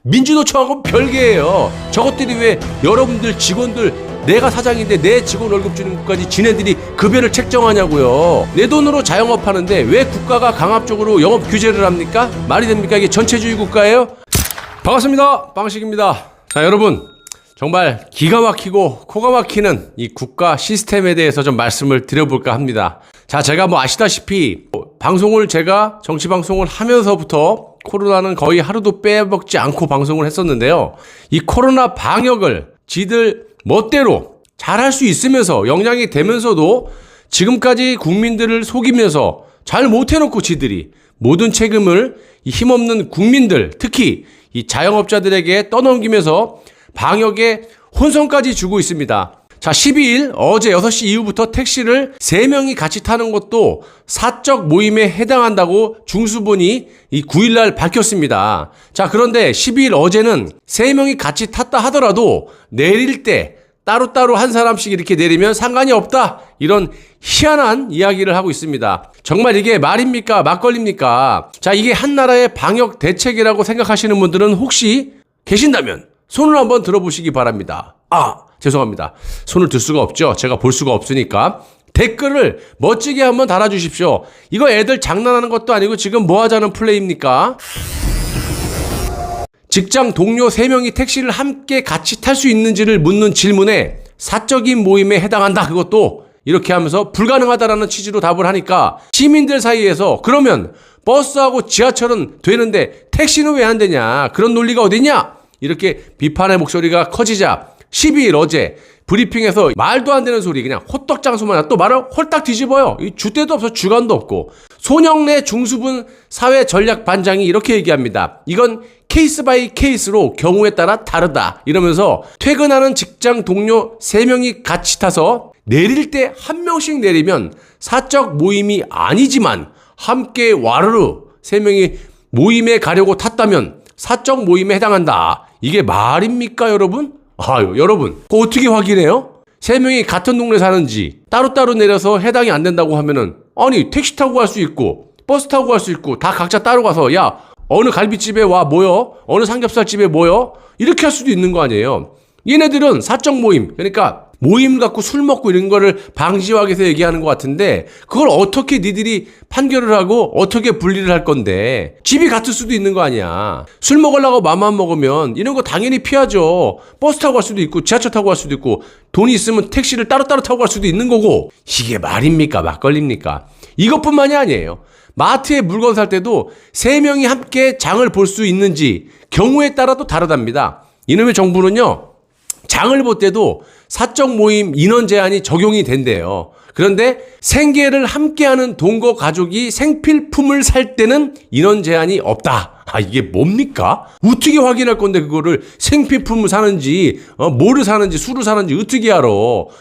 민주노총하고 별개예요. 저것들이 왜 여러분들 직원들 내가 사장인데 내 직원 월급 주는 것까지 지네들이 급여를 책정하냐고요. 내 돈으로 자영업하는데 왜 국가가 강압적으로 영업 규제를 합니까? 말이 됩니까? 이게 전체주의 국가예요? 반갑습니다. 빵식입니다. 자, 여러분 정말 기가 막히고 코가 막히는 이 국가 시스템에 대해서 좀 말씀을 드려볼까 합니다. 자, 제가 뭐 아시다시피 방송을 제가 정치방송을 하면서부터 코로나는 거의 하루도 빼먹지 않고 방송을 했었는데요. 이 코로나 방역을 지들 멋대로 잘할 수 있으면서 역량이 되면서도 지금까지 국민들을 속이면서 잘 못해놓고 지들이 모든 책임을 이 힘없는 국민들, 특히 이 자영업자들에게 떠넘기면서 방역에 혼선까지 주고 있습니다. 자, 12일 어제 6시 이후부터 택시를 3명이 같이 타는 것도 사적 모임에 해당한다고 중수본이 이 9일날 밝혔습니다. 자, 그런데 12일 어제는 3명이 같이 탔다 하더라도 내릴 때 따로따로 한 사람씩 이렇게 내리면 상관이 없다, 이런 희한한 이야기를 하고 있습니다. 정말 이게 말입니까? 막걸리입니까? 자, 이게 한나라의 방역 대책이라고 생각하시는 분들은 혹시 계신다면 손을 한번 들어보시기 바랍니다. 죄송합니다. 손을 들 수가 없죠. 제가 볼 수가 없으니까 댓글을 멋지게 한번 달아주십시오. 이거 애들 장난하는 것도 아니고 지금 뭐 하자는 플레이입니까? 직장 동료 3명이 택시를 함께 같이 탈 수 있는지를 묻는 질문에 사적인 모임에 해당한다, 그것도 이렇게 하면서 불가능하다라는 취지로 답을 하니까 시민들 사이에서 그러면 버스하고 지하철은 되는데 택시는 왜 안 되냐, 그런 논리가 어딨냐, 이렇게 비판의 목소리가 커지자 12일 어제 브리핑에서 말도 안 되는 소리, 그냥 호떡장수만 또 말을 홀딱 뒤집어요. 이 줏대도 없어 주관도 없고. 손영래 중수분 사회전략반장이 이렇게 얘기합니다. 이건 케이스 바이 케이스로 경우에 따라 다르다, 이러면서 퇴근하는 직장 동료 3명이 같이 타서 내릴 때 1명씩 내리면 사적 모임이 아니지만 함께 와르르 3명이 모임에 가려고 탔다면 사적 모임에 해당한다. 이게 말입니까, 여러분? 여러분, 그거 어떻게 확인해요? 3명이 같은 동네 사는지 따로따로 내려서 해당이 안 된다고 하면은, 아니, 택시 타고 갈 수 있고 버스 타고 갈 수 있고 다 각자 따로 가서 야, 어느 갈비집에 와 모여, 어느 삼겹살집에 모여, 이렇게 할 수도 있는 거 아니에요. 얘네들은 사적 모임, 그러니까 모임 갖고 술 먹고 이런 거를 방지하기 위해서 얘기하는 것 같은데, 그걸 어떻게 니들이 판결을 하고 어떻게 분리를 할 건데. 집이 같을 수도 있는 거 아니야. 술 먹으려고 맘만 먹으면 이런 거 당연히 피하죠. 버스 타고 갈 수도 있고 지하철 타고 갈 수도 있고 돈이 있으면 택시를 따로따로 타고 갈 수도 있는 거고. 이게 말입니까? 막걸리입니까? 이것뿐만이 아니에요. 마트에 물건 살 때도 3명이 함께 장을 볼 수 있는지 경우에 따라도 다르답니다. 이놈의 정부는요, 장을 볼 때도 사적 모임 인원 제한이 적용이 된대요. 그런데 생계를 함께하는 동거 가족이 생필품을 살 때는 인원 제한이 없다. 이게 뭡니까? 어떻게 확인할 건데 그거를 생필품을 사는지 뭐를 사는지 술을 사는지 어떻게 알아?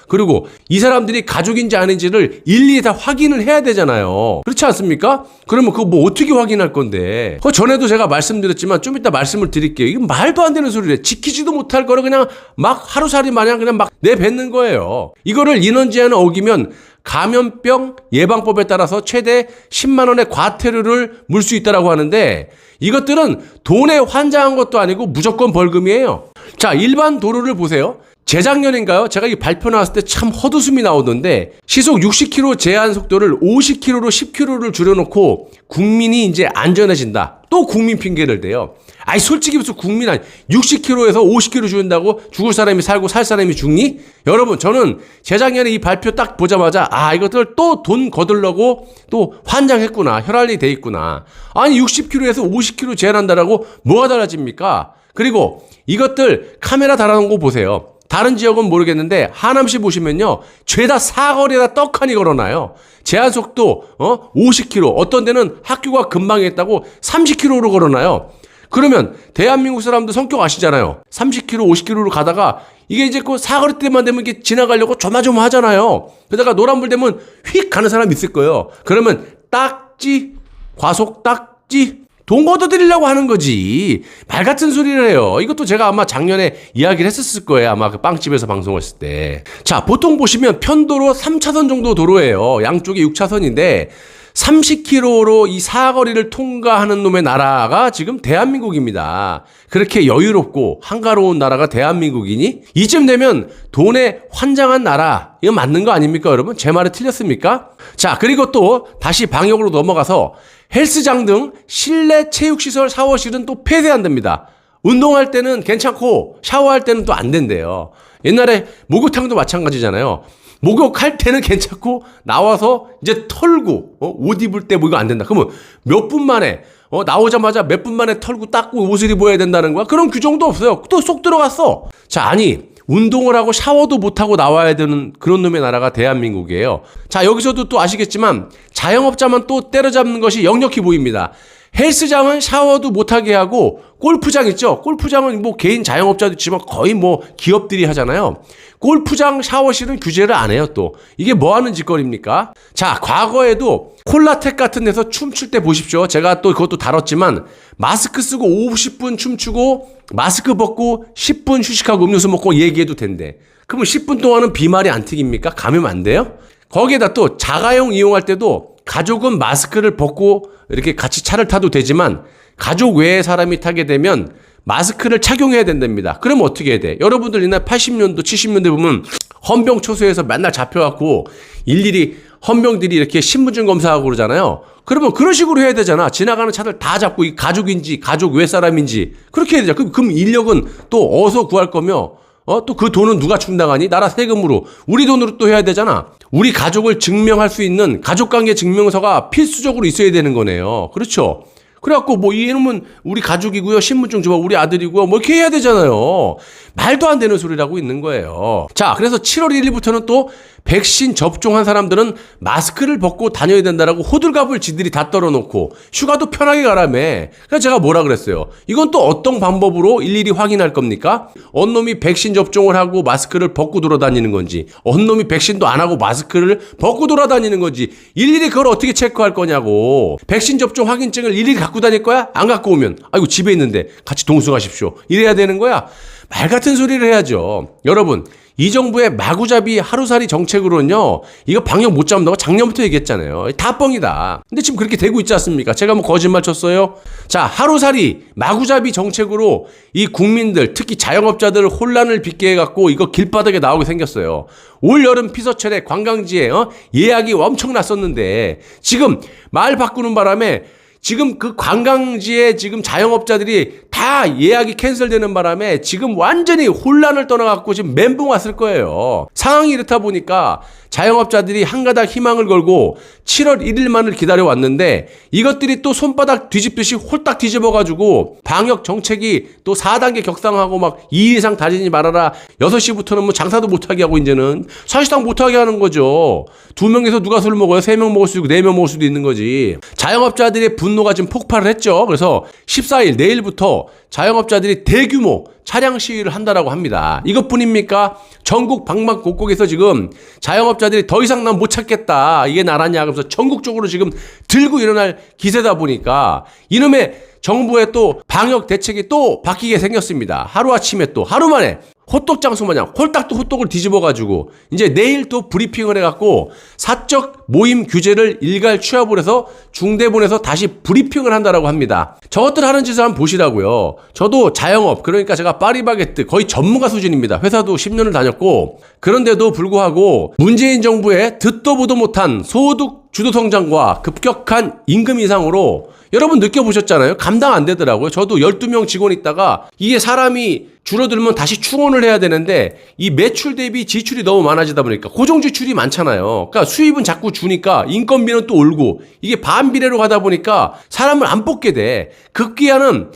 그리고 이 사람들이 가족인지 아닌지를 일일이 다 확인을 해야 되잖아요. 그렇지 않습니까? 그러면 그거 뭐 어떻게 확인할 건데? 그 전에도 제가 말씀드렸지만 좀 이따 말씀을 드릴게요. 이건 말도 안 되는 소리래. 지키지도 못할 거를 그냥 막 하루살이 마냥 그냥 막 내뱉는 거예요. 이거를 인원 제한을 어기면 감염병 예방법에 따라서 최대 10만 원의 과태료를 물 수 있다라고 하는데, 이것들은 돈에 환장한 것도 아니고 무조건 벌금이에요. 자, 일반 도로를 보세요. 재작년인가요? 제가 이 발표 나왔을 때 참 헛웃음이 나오던데, 시속 60km 제한 속도를 50km로 10km를 줄여놓고 국민이 이제 안전해진다. 또 국민 핑계를 대요. 솔직히 무슨 국민 아니, 60km에서 50km 줄인다고 죽을 사람이 살고 살 사람이 죽니? 여러분, 저는 재작년에 이 발표 딱 보자마자 이것들 또 돈 거들려고 또 환장했구나, 혈안이 돼 있구나. 아니 60km에서 50km 제한한다라고 뭐가 달라집니까? 그리고 이것들 카메라 달아놓은 거 보세요. 다른 지역은 모르겠는데 하남시 보시면요, 죄다 사거리에다 떡하니 걸어놔요. 제한 속도 50km, 어떤 데는 학교가 근방에 있다고 30km로 걸어놔요. 그러면 대한민국 사람들 성격 아시잖아요. 30km, 50km로 가다가 이게 이제 그 사거리 때만 되면 이게 지나가려고 조마조마 하잖아요. 그러다가 노란불 되면 휙 가는 사람 있을 거예요. 그러면 딱지, 과속 딱지, 돈 걷어들이려고 하는 거지. 말 같은 소리를 해요. 이것도 제가 아마 작년에 이야기를 했었을 거예요. 아마 그 빵집에서 방송했을 때. 자, 보통 보시면 편도로 3차선 정도 도로예요. 양쪽이 6차선인데 30km로 이 사거리를 통과하는 놈의 나라가 지금 대한민국입니다. 그렇게 여유롭고 한가로운 나라가 대한민국이니? 이쯤 되면 돈에 환장한 나라, 이거 맞는 거 아닙니까, 여러분? 제 말이 틀렸습니까? 자, 그리고 또 다시 방역으로 넘어가서 헬스장 등 실내 체육시설 샤워실은 또 폐쇄한답니다. 운동할 때는 괜찮고 샤워할 때는 또 안 된대요. 옛날에 목욕탕도 마찬가지잖아요. 목욕할 때는 괜찮고 나와서 이제 털고 옷 입을 때 뭐 이거 안 된다. 그러면 몇 분 만에 나오자마자 몇 분 만에 털고 닦고 옷을 입어야 된다는 거야? 그런 규정도 없어요. 또 쏙 들어갔어. 자, 아니 운동을 하고 샤워도 못하고 나와야 되는 그런 놈의 나라가 대한민국이에요. 자, 여기서도 또 아시겠지만 자영업자만 또 때려잡는 것이 역력히 보입니다. 헬스장은 샤워도 못하게 하고 골프장 있죠? 골프장은 뭐 개인 자영업자도 있지만 거의 뭐 기업들이 하잖아요. 골프장 샤워실은 규제를 안 해요 또. 이게 뭐 하는 짓거리입니까? 자, 과거에도 콜라텍 같은 데서 춤출 때 보십시오. 제가 또 그것도 다뤘지만 마스크 쓰고 50분 춤추고 마스크 벗고 10분 휴식하고 음료수 먹고 얘기해도 된대. 그러면 10분 동안은 비말이 안 튀깁니까? 감염 안 돼요? 거기에다 또 자가용 이용할 때도 가족은 마스크를 벗고 이렇게 같이 차를 타도 되지만 가족 외의 사람이 타게 되면 마스크를 착용해야 된답니다. 그럼 어떻게 해야 돼? 여러분들 옛날 80년도 70년대 보면 헌병초소에서 맨날 잡혀갖고 일일이 헌병들이 이렇게 신분증 검사하고 그러잖아요. 그러면 그런 식으로 해야 되잖아. 지나가는 차들 다 잡고 이 가족인지 가족 외 사람인지 그렇게 해야 되잖아. 그럼 인력은 또 어디서 구할 거며 또 그 돈은 누가 충당하니? 나라 세금으로 우리 돈으로 또 해야 되잖아. 우리 가족을 증명할 수 있는 가족관계 증명서가 필수적으로 있어야 되는 거네요. 그렇죠? 그래갖고 뭐 이놈은 우리 가족이고요, 신분증 줘봐, 우리 아들이고요, 뭐 이렇게 해야 되잖아요. 말도 안 되는 소리라고 있는 거예요. 자, 그래서 7월 1일부터는 또 백신 접종한 사람들은 마스크를 벗고 다녀야 된다라고 호들갑을 지들이 다 떨어놓고 휴가도 편하게 가라며. 그래서 제가 뭐라 그랬어요? 이건 또 어떤 방법으로 일일이 확인할 겁니까? 어느 놈이 백신 접종을 하고 마스크를 벗고 돌아다니는 건지, 어느 놈이 백신도 안 하고 마스크를 벗고 돌아다니는 건지 일일이 그걸 어떻게 체크할 거냐고. 백신 접종 확인증을 일일이 갖고 다닐 거야? 안 갖고 오면 아이고 집에 있는데 같이 동승하십시오. 이래야 되는 거야? 말 같은 소리를 해야죠. 여러분, 이 정부의 마구잡이 하루살이 정책으로는요, 이거 방역 못 잡는다고 작년부터 얘기했잖아요. 다 뻥이다. 근데 지금 그렇게 되고 있지 않습니까? 제가 뭐 거짓말 쳤어요? 자, 하루살이 마구잡이 정책으로 이 국민들, 특히 자영업자들 혼란을 빚게 해갖고 이거 길바닥에 나오게 생겼어요. 올 여름 피서철에 관광지에 예약이 엄청 났었는데 지금 말 바꾸는 바람에 지금 그 관광지에 지금 자영업자들이 다 예약이 캔슬되는 바람에 지금 완전히 혼란을 떠나갖고 지금 멘붕 왔을 거예요. 상황이 이렇다 보니까 자영업자들이 한가닥 희망을 걸고 7월 1일만을 기다려왔는데 이것들이 또 손바닥 뒤집듯이 홀딱 뒤집어가지고 방역 정책이 또 4단계 격상하고 막 2일 이상 다니지 말아라. 6시부터는 뭐 장사도 못하게 하고 이제는 사실상 못하게 하는 거죠. 2명에서 누가 술 먹어요? 3명 먹을 수도 있고 4명 먹을 수도 있는 거지. 자영업자들의 분노가 지금 폭발을 했죠. 그래서 14일 내일부터 자영업자들이 대규모 차량 시위를 한다라고 합니다. 이것뿐입니까? 전국 방방곡곡에서 지금 자영업자들이 더 이상 난 못 찾겠다. 이게 나라냐. 그래서 전국적으로 지금 들고 일어날 기세다 보니까 이놈의 정부의 또 방역 대책이 또 바뀌게 생겼습니다. 하루아침에 또 하루 만에 호떡 장수 마냥 홀딱 또 호떡을 뒤집어가지고 이제 내일 또 브리핑을 해갖고 사적 모임 규제를 일괄 취합을 해서 중대본에서 다시 브리핑을 한다라고 합니다. 저것들 하는 짓을 한번 보시라고요. 저도 자영업, 그러니까 제가 파리바게뜨 거의 전문가 수준입니다. 회사도 10년을 다녔고 그런데도 불구하고 문재인 정부의 듣도 보도 못한 소득 주도 성장과 급격한 임금 인상으로 여러분 느껴보셨잖아요. 감당 안 되더라고요. 저도 12명 직원 있다가 이게 사람이 줄어들면 다시 충원을 해야 되는데 이 매출 대비 지출이 너무 많아지다 보니까 고정 지출이 많잖아요. 그러니까 수입은 자꾸 주니까 인건비는 또 올고 이게 반비례로 가다 보니까 사람을 안 뽑게 돼. 급기야는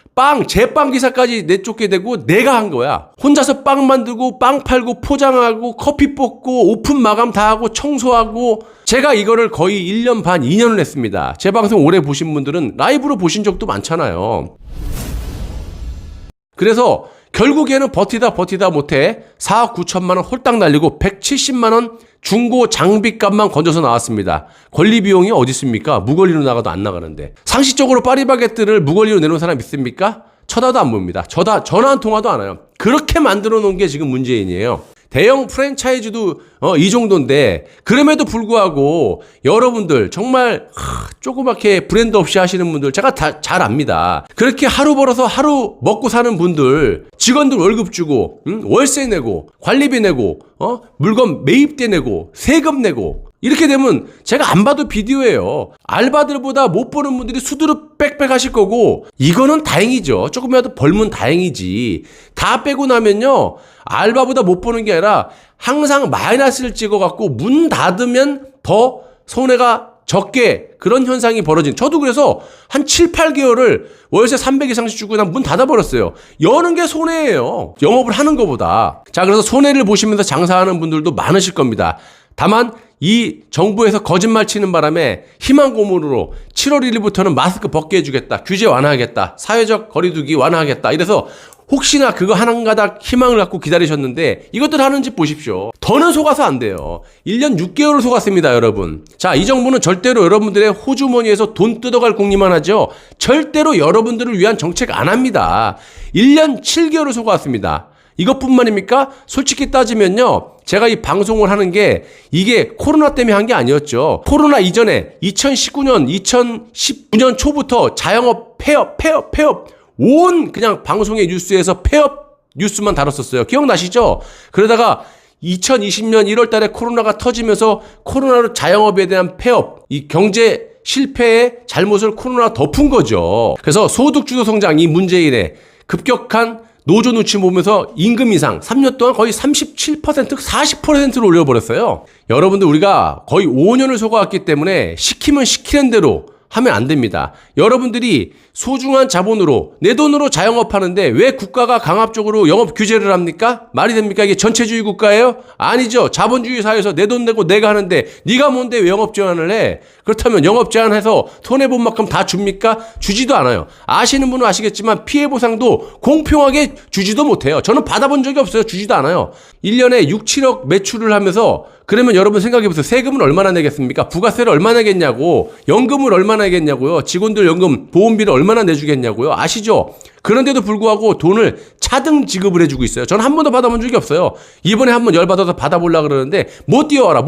제빵 기사까지 내쫓게 되고 내가 한 거야. 혼자서 빵 만들고 빵 팔고 포장하고 커피 뽑고 오픈 마감 다 하고 청소하고 제가 이거를 거의 1년 반 2년을 했습니다. 제 방송 오래 보신 분들은 라이브로 보신 적도 많잖아요. 그래서 결국에는 버티다 못해 4억 9천만 원 홀딱 날리고 170만 원 중고 장비값만 건져서 나왔습니다. 권리 비용이 어디 있습니까? 무권리로 나가도 안 나가는데. 상식적으로 파리바게뜨를 무권리로 내놓은 사람 있습니까? 쳐다도 안 봅니다. 전화 한 통화도 안 해요. 그렇게 만들어 놓은 게 지금 문재인이에요. 대형 프랜차이즈도 이 정도인데 그럼에도 불구하고 여러분들 정말 조그맣게 브랜드 없이 하시는 분들 제가 다 잘 압니다. 그렇게 하루 벌어서 하루 먹고 사는 분들 직원들 월급 주고 월세 내고 관리비 내고 물건 매입대 내고 세금 내고 이렇게 되면 제가 안 봐도 비디오예요. 알바들보다 못 버는 분들이 수두룩 빽빽 하실 거고 이거는 다행이죠. 조금이라도 벌면 다행이지. 다 빼고 나면요. 알바보다 못 버는 게 아니라 항상 마이너스를 찍어갖고 문 닫으면 더 손해가 적게 그런 현상이 벌어진. 저도 그래서 한 7, 8개월을 월세 300 이상씩 주고 난 문 닫아버렸어요. 여는 게 손해예요. 영업을 하는 것보다. 자, 그래서 손해를 보시면서 장사하는 분들도 많으실 겁니다. 다만 이 정부에서 거짓말 치는 바람에 희망 고문으로 7월 1일부터는 마스크 벗게 해주겠다. 규제 완화하겠다. 사회적 거리두기 완화하겠다. 이래서 혹시나 그거 한 가닥 희망을 갖고 기다리셨는데 이것들 하는 짓 보십시오. 더는 속아서 안 돼요. 1년 6개월을 속았습니다, 여러분. 자, 이 정부는 절대로 여러분들의 호주머니에서 돈 뜯어갈 궁리만 하죠. 절대로 여러분들을 위한 정책 안 합니다. 1년 7개월을 속았습니다. 이것뿐만입니까? 솔직히 따지면요. 제가 이 방송을 하는 게 이게 코로나 때문에 한 게 아니었죠. 코로나 이전에 2019년, 2019년 초부터 자영업 폐업 온 그냥 방송의 뉴스에서 폐업 뉴스만 다뤘었어요. 기억나시죠? 그러다가 2020년 1월 달에 코로나가 터지면서 코로나로 자영업에 대한 폐업, 이 경제 실패의 잘못을 코로나가 덮은 거죠. 그래서 소득주도 성장 이 문재인의 급격한 노조 눈치 보면서 임금 인상 3년 동안 거의 37%, 40%를 올려버렸어요. 여러분들 우리가 거의 5년을 속아왔기 때문에 시키면 시키는 대로 하면 안 됩니다. 여러분들이 소중한 자본으로 내 돈으로 자영업하는데 왜 국가가 강압적으로 영업 규제를 합니까? 말이 됩니까? 이게 전체주의 국가예요? 아니죠. 자본주의 사회에서 내 돈 내고 내가 하는데 네가 뭔데 왜 영업 제한을 해? 그렇다면 영업 제한해서 손해본 만큼 다 줍니까? 주지도 않아요. 아시는 분은 아시겠지만 피해 보상도 공평하게 주지도 못해요. 저는 받아본 적이 없어요. 주지도 않아요. 1년에 6, 7억 매출을 하면서 그러면 여러분 생각해보세요. 세금은 얼마나 내겠습니까? 부가세를 얼마나 내겠냐고, 연금을 얼마나 내겠냐고요, 직원들 연금, 보험비를 얼마나 내주겠냐고요. 아시죠? 그런데도 불구하고 돈을 차등 지급을 해주고 있어요. 저는 한 번도 받아본 적이 없어요. 이번에 한번 열받아서 받아보려고 그러는데 못 뛰어와라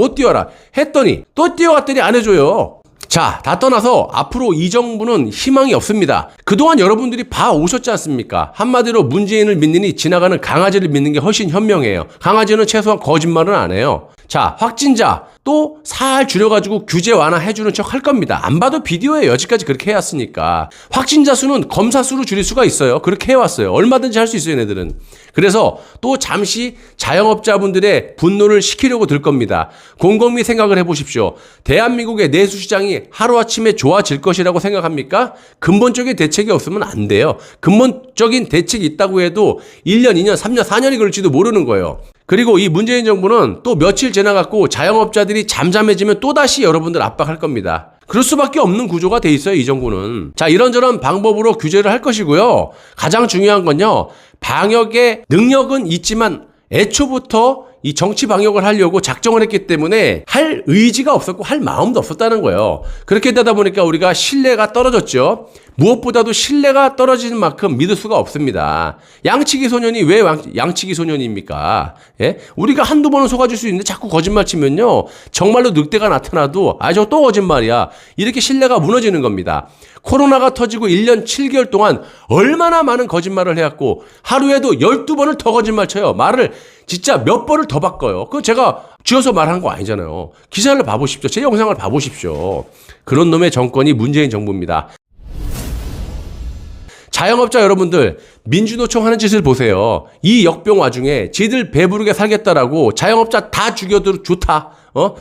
했더니 또 뛰어왔더니 안 해줘요. 자, 다 떠나서 앞으로 이 정부는 희망이 없습니다. 그동안 여러분들이 봐오셨지 않습니까? 한마디로 문재인을 믿느니 지나가는 강아지를 믿는 게 훨씬 현명해요. 강아지는 최소한 거짓말은 안 해요. 자, 확진자 또 살 줄여가지고 규제 완화해주는 척 할 겁니다. 안 봐도 비디오에 여지까지 그렇게 해왔으니까. 확진자 수는 검사 수로 줄일 수가 있어요. 그렇게 해왔어요. 얼마든지 할 수 있어요, 얘네들은. 그래서 또 잠시 자영업자분들의 분노를 식히려고 들 겁니다. 곰곰이 생각을 해보십시오. 대한민국의 내수시장이 하루아침에 좋아질 것이라고 생각합니까? 근본적인 대책이 없으면 안 돼요. 근본적인 대책이 있다고 해도 1년, 2년, 3년, 4년이 걸릴지도 모르는 거예요. 그리고 이 문재인 정부는 또 며칠 지나갖고 자영업자들이 잠잠해지면 또다시 여러분들 압박할 겁니다. 그럴 수밖에 없는 구조가 돼 있어요, 이 정부는. 자, 이런저런 방법으로 규제를 할 것이고요. 가장 중요한 건요, 방역의 능력은 있지만 애초부터 이 정치 방역을 하려고 작정을 했기 때문에 할 의지가 없었고 할 마음도 없었다는 거예요. 그렇게 되다 보니까 우리가 신뢰가 떨어졌죠. 무엇보다도 신뢰가 떨어지는 만큼 믿을 수가 없습니다. 양치기 소년이 왜 양치기 소년입니까? 예? 우리가 한두 번은 속아줄 수 있는데 자꾸 거짓말 치면요, 정말로 늑대가 나타나도 저거 또 거짓말이야, 이렇게 신뢰가 무너지는 겁니다. 코로나가 터지고 1년 7개월 동안 얼마나 많은 거짓말을 해왔고 하루에도 12번을 더 거짓말 쳐요. 말을 진짜 몇 번을 더 바꿔요. 그거 제가 쥐어서 말하는 거 아니잖아요. 기사를 봐보십시오. 제 영상을 봐보십시오. 그런 놈의 정권이 문재인 정부입니다. 자영업자 여러분들, 민주노총 하는 짓을 보세요. 이 역병 와중에 지들 배부르게 살겠다라고 자영업자 다 죽여도 좋다.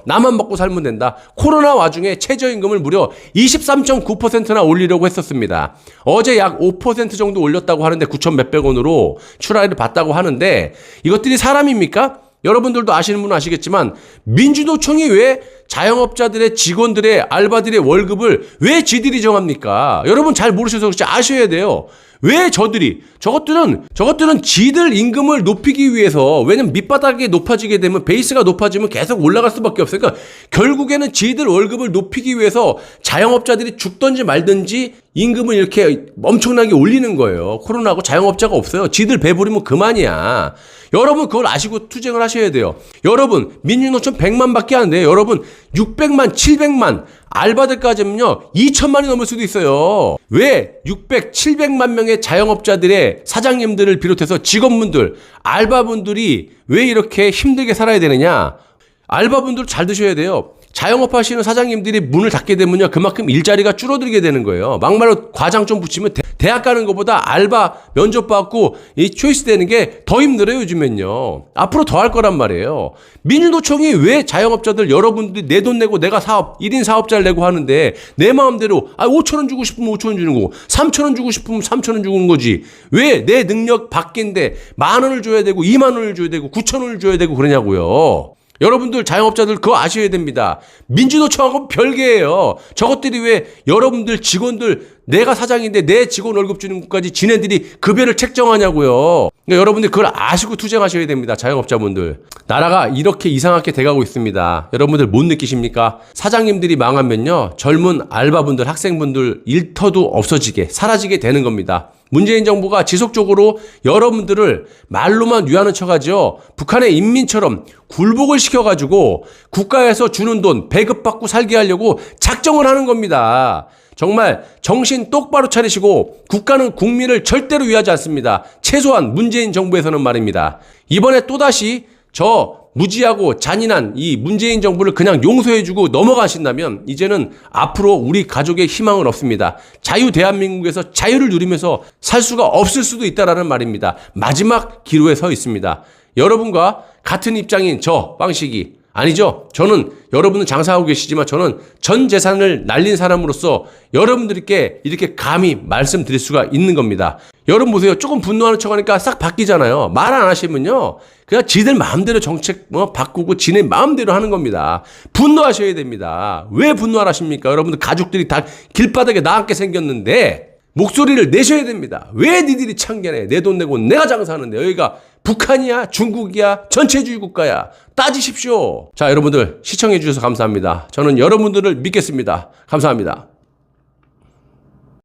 나만 먹고 살면 된다. 코로나 와중에 최저임금을 무려 23.9%나 올리려고 했었습니다. 어제 약 5% 정도 올렸다고 하는데 9천 몇백 원으로 출하를 받다고 하는데 이것들이 사람입니까? 여러분들도 아시는 분은 아시겠지만 민주노총이 왜 자영업자들의 직원들의 알바들의 월급을 왜 지들이 정합니까? 여러분 잘 모르셔서 그렇지 아셔야 돼요. 왜 저것들은 지들 임금을 높이기 위해서, 왜냐면 밑바닥이 높아지게 되면 베이스가 높아지면 계속 올라갈 수밖에 없어요. 그러니까 결국에는 지들 월급을 높이기 위해서 자영업자들이 죽든지 말든지 임금을 이렇게 엄청나게 올리는 거예요. 코로나하고 자영업자가 없어요. 지들 배부르면 그만이야. 여러분 그걸 아시고 투쟁을 하셔야 돼요. 여러분 민주노총 100만 밖에 안 돼요. 여러분 600만 700만 알바들까지는요 2천만이 넘을 수도 있어요. 왜 600, 700만 명의 자영업자들의 사장님들을 비롯해서 직원분들, 알바분들이 왜 이렇게 힘들게 살아야 되느냐. 알바분들 잘 드셔야 돼요. 자영업 하시는 사장님들이 문을 닫게 되면요 그만큼 일자리가 줄어들게 되는 거예요. 막말로 과장 좀 붙이면 대학 가는 것보다 알바 면접 받고 이 초이스 되는 게 더 힘들어요 요즘엔요. 앞으로 더 할 거란 말이에요. 민주노총이 왜 자영업자들 여러분들이 내 돈 내고 내가 사업 1인 사업자를 내고 하는데 내 마음대로 5,000원 주고 싶으면 5,000원 주는 거고 3,000원 주고 싶으면 3,000원 주는 거지. 왜 내 능력 밖인데 10,000원을 줘야 되고 20,000원을 줘야 되고 9,000원을 줘야 되고 그러냐고요. 여러분들 자영업자들 그거 아셔야 됩니다. 민주노총하고 별개예요. 저것들이 왜 여러분들 직원들 내가 사장인데 내 직원 월급 주는 것까지 지네들이 급여를 책정하냐고요. 그러니까 여러분들 그걸 아시고 투쟁하셔야 됩니다. 자영업자분들. 나라가 이렇게 이상하게 돼가고 있습니다. 여러분들 못 느끼십니까? 사장님들이 망하면요 젊은 알바분들 학생분들 일터도 없어지게 사라지게 되는 겁니다. 문재인 정부가 지속적으로 여러분들을 말로만 위하는 척하죠. 북한의 인민처럼 굴복을 시켜가지고 국가에서 주는 돈 배급받고 살게 하려고 작정을 하는 겁니다. 정말 정신 똑바로 차리시고 국가는 국민을 절대로 위하지 않습니다. 최소한 문재인 정부에서는 말입니다. 이번에 또다시 저 무지하고 잔인한 이 문재인 정부를 그냥 용서해주고 넘어가신다면 이제는 앞으로 우리 가족의 희망은 없습니다. 자유 대한민국에서 자유를 누리면서 살 수가 없을 수도 있다라는 말입니다. 마지막 기로에 서 있습니다. 여러분과 같은 입장인 저 빵식이 아니죠. 저는 여러분은 장사하고 계시지만 저는 전 재산을 날린 사람으로서 여러분들께 이렇게 감히 말씀드릴 수가 있는 겁니다. 여러분 보세요. 조금 분노하는 척하니까 싹 바뀌잖아요. 말 안 하시면요 그냥 지들 마음대로 정책 바꾸고 지네 마음대로 하는 겁니다. 분노하셔야 됩니다. 왜 분노하십니까? 여러분들 가족들이 다 길바닥에 나앉게 생겼는데 목소리를 내셔야 됩니다. 왜 니들이 참견해? 내 돈 내고 내가 장사하는데 여기가 북한이야? 중국이야? 전체주의 국가야? 따지십시오. 자, 여러분들 시청해 주셔서 감사합니다. 저는 여러분들을 믿겠습니다. 감사합니다.